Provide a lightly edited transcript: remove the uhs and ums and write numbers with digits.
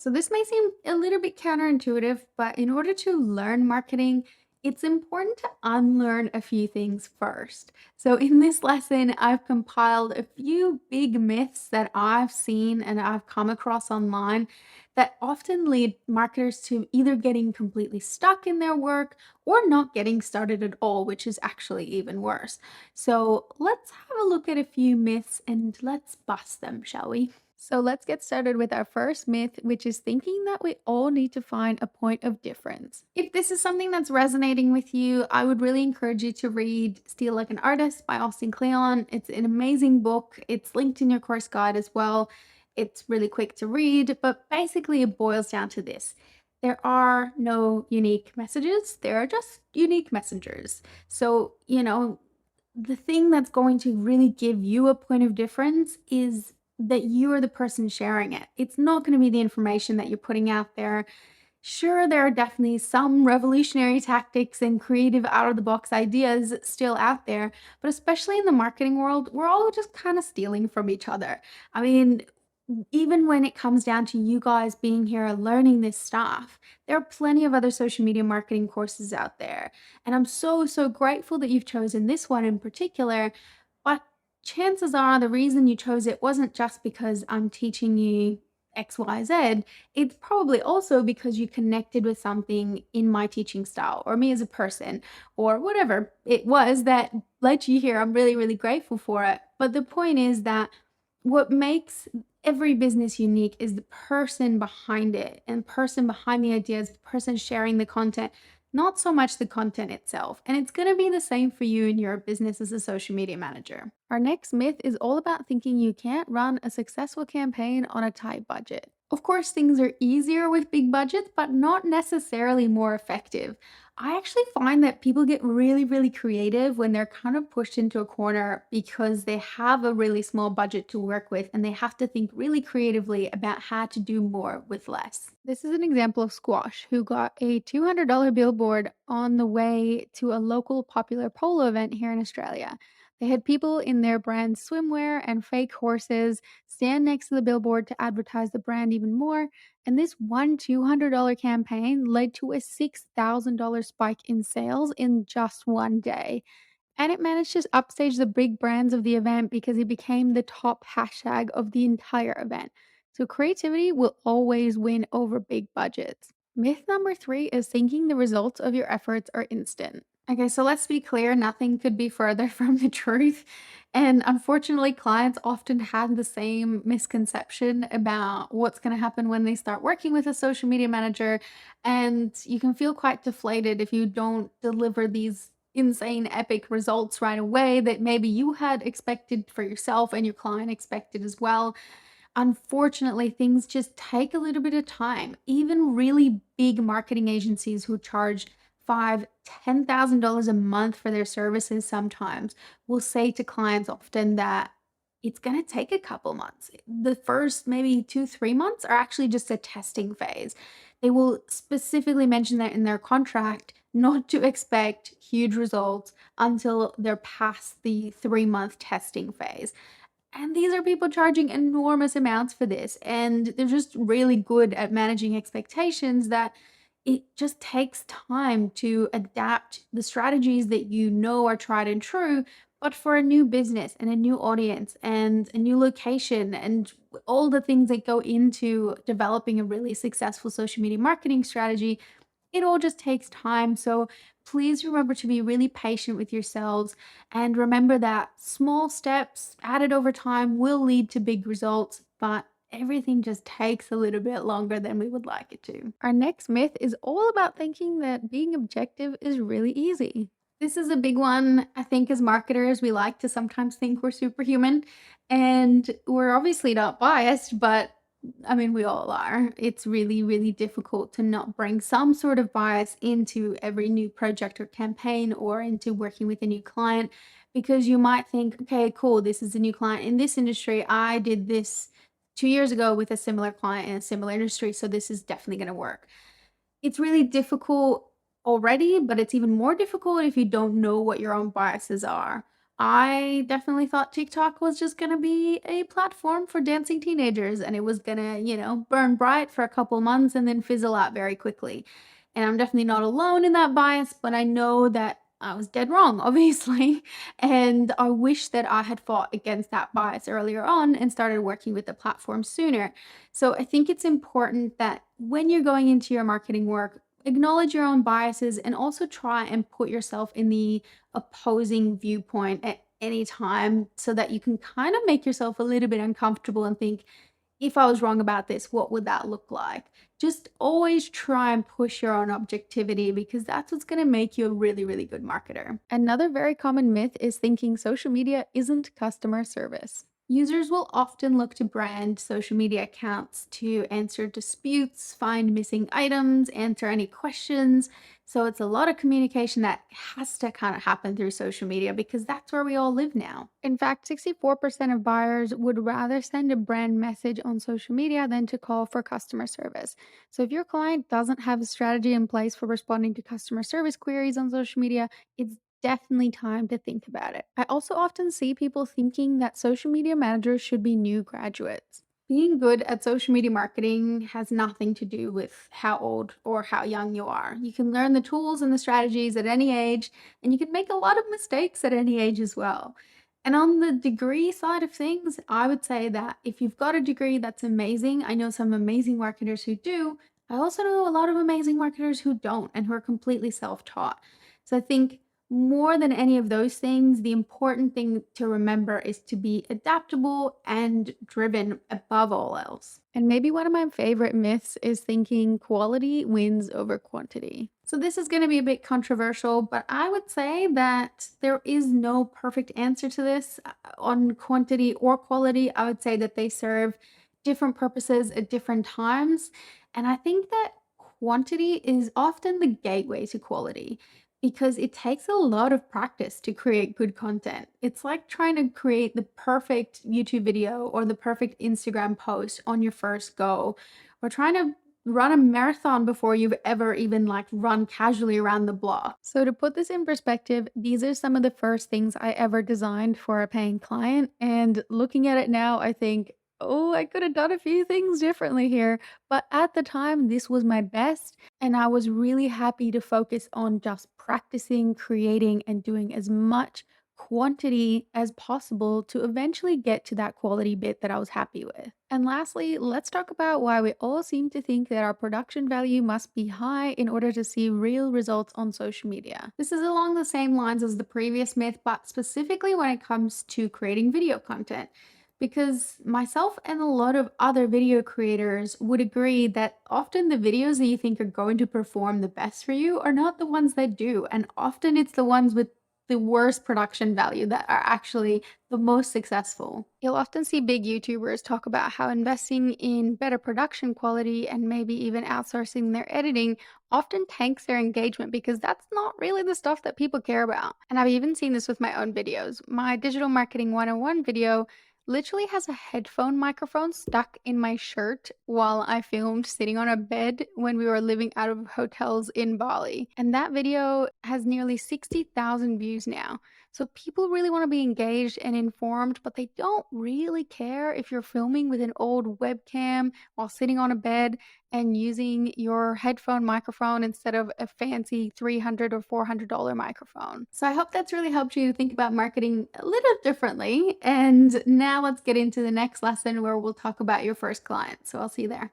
So, this may seem a little bit counterintuitive, but in order to learn marketing, it's important to unlearn a few things first. So, in this lesson, I've compiled a few big myths that I've seen and I've come across online that often lead marketers to either getting completely stuck in their work or not getting started at all, which is actually even worse. So, let's have a look at a few myths and let's bust them, shall we? So let's get started with our first myth, which is thinking that we all need to find a point of difference. If this is something that's resonating with you, I would really encourage you to read Steal Like an Artist by Austin Kleon. It's an amazing book. It's linked in your course guide as well. It's really quick to read, but basically it boils down to this. There are no unique messages, there are just unique messengers. So, the thing that's going to really give you a point of difference is that you are the person sharing it. It's not going to be the information that you're putting out there. Sure, there are definitely some revolutionary tactics and creative out of the box ideas still out there, but especially in the marketing world, we're all just kind of stealing from each other. I mean, even when it comes down to you guys being here learning this stuff, there are plenty of other social media marketing courses out there. And I'm so, so grateful that you've chosen this one in particular. But chances are the reason you chose it wasn't just because I'm teaching you XYZ. It's probably also because you connected with something in my teaching style or me as a person or whatever it was that led you here. I'm really, really grateful for it. But the point is that what makes every business unique is the person behind it and person behind the ideas, the person sharing the content, not so much the content itself. And it's going to be the same for you in your business as a social media manager. Our next myth is all about thinking you can't run a successful campaign on a tight budget. Of course, things are easier with big budgets, but not necessarily more effective. I actually find that people get really, really creative when they're kind of pushed into a corner because they have a really small budget to work with and they have to think really creatively about how to do more with less. This is an example of Squash, who got a $200 billboard on the way to a local popular polo event here in Australia. They had people in their brand swimwear and fake horses stand next to the billboard to advertise the brand even more, and this one $200 campaign led to a $6,000 spike in sales in just one day. And it managed to upstage the big brands of the event because it became the top hashtag of the entire event. So creativity will always win over big budgets. Myth number three is thinking the results of your efforts are instant. Okay, so let's be clear, nothing could be further from the truth. And unfortunately, clients often have the same misconception about what's going to happen when they start working with a social media manager. And you can feel quite deflated if you don't deliver these insane epic results right away that maybe you had expected for yourself and your client expected as well. Unfortunately, things just take a little bit of time. Even really big marketing agencies who charge five, $10,000 a month for their services sometimes will say to clients often that it's going to take a couple months. The first maybe 2, 3 months are actually just a testing phase. They will specifically mention that in their contract not to expect huge results until they're past the 3 month testing phase. And these are people charging enormous amounts for this. And they're just really good at managing expectations that it just takes time to adapt the strategies that you know are tried and true, but for a new business and a new audience and a new location and all the things that go into developing a really successful social media marketing strategy, it all just takes time. So please remember to be really patient with yourselves and remember that small steps added over time will lead to big results, but everything just takes a little bit longer than we would like it to. Our next myth is all about thinking that being objective is really easy. This is a big one. I think as marketers, we like to sometimes think we're superhuman, and we're obviously not biased, but I mean, we all are. It's really, really difficult to not bring some sort of bias into every new project or campaign or into working with a new client because you might think, okay, cool, this is a new client in this industry. I did this 2 years ago with a similar client in a similar industry, so this is definitely going to work. It's really difficult already, but it's even more difficult if you don't know what your own biases are. I definitely thought TikTok was just gonna be a platform for dancing teenagers and it was gonna, burn bright for a couple months and then fizzle out very quickly. And I'm definitely not alone in that bias, but I know that I was dead wrong, obviously. And I wish that I had fought against that bias earlier on and started working with the platform sooner. So I think it's important that when you're going into your marketing work, acknowledge your own biases and also try and put yourself in the opposing viewpoint at any time so that you can kind of make yourself a little bit uncomfortable and think, if I was wrong about this, what would that look like? Just always try and push your own objectivity because that's what's going to make you a really, really good marketer. Another very common myth is thinking social media isn't customer service. Users will often look to brand social media accounts to answer disputes, find missing items, answer any questions. So it's a lot of communication that has to kind of happen through social media because that's where we all live now. In fact, 64% of buyers would rather send a brand message on social media than to call for customer service. So if your client doesn't have a strategy in place for responding to customer service queries on social media, it's definitely time to think about it. I also often see people thinking that social media managers should be new graduates. Being good at social media marketing has nothing to do with how old or how young you are. You can learn the tools and the strategies at any age, and you can make a lot of mistakes at any age as well. And on the degree side of things, I would say that if you've got a degree, that's amazing. I know some amazing marketers who do. I also know a lot of amazing marketers who don't and who are completely self taught. So I think more than any of those things, the important thing to remember is to be adaptable and driven above all else. And maybe one of my favorite myths is thinking quality wins over quantity. So, this is going to be a bit controversial, but I would say that there is no perfect answer to this on quantity or quality. I would say that they serve different purposes at different times. And I think that quantity is often the gateway to quality because it takes a lot of practice to create good content. It's like trying to create the perfect YouTube video or the perfect Instagram post on your first go, or trying to run a marathon before you've ever even like run casually around the block. So to put this in perspective, these are some of the first things I ever designed for a paying client, and looking at it now, I think, oh, I could have done a few things differently here. But at the time, this was my best. And I was really happy to focus on just practicing, creating, and doing as much quantity as possible to eventually get to that quality bit that I was happy with. And lastly, let's talk about why we all seem to think that our production value must be high in order to see real results on social media. This is along the same lines as the previous myth, but specifically when it comes to creating video content. Because myself and a lot of other video creators would agree that often the videos that you think are going to perform the best for you are not the ones that do. And often it's the ones with the worst production value that are actually the most successful. You'll often see big YouTubers talk about how investing in better production quality and maybe even outsourcing their editing often tanks their engagement because that's not really the stuff that people care about. And I've even seen this with my own videos. My Digital Marketing 101 video literally has a headphone microphone stuck in my shirt while I filmed sitting on a bed when we were living out of hotels in Bali. And that video has nearly 60,000 views now. So people really want to be engaged and informed, but they don't really care if you're filming with an old webcam while sitting on a bed and using your headphone microphone instead of a fancy $300 or $400 microphone. So I hope that's really helped you think about marketing a little differently. And now let's get into the next lesson where we'll talk about your first client. So I'll see you there.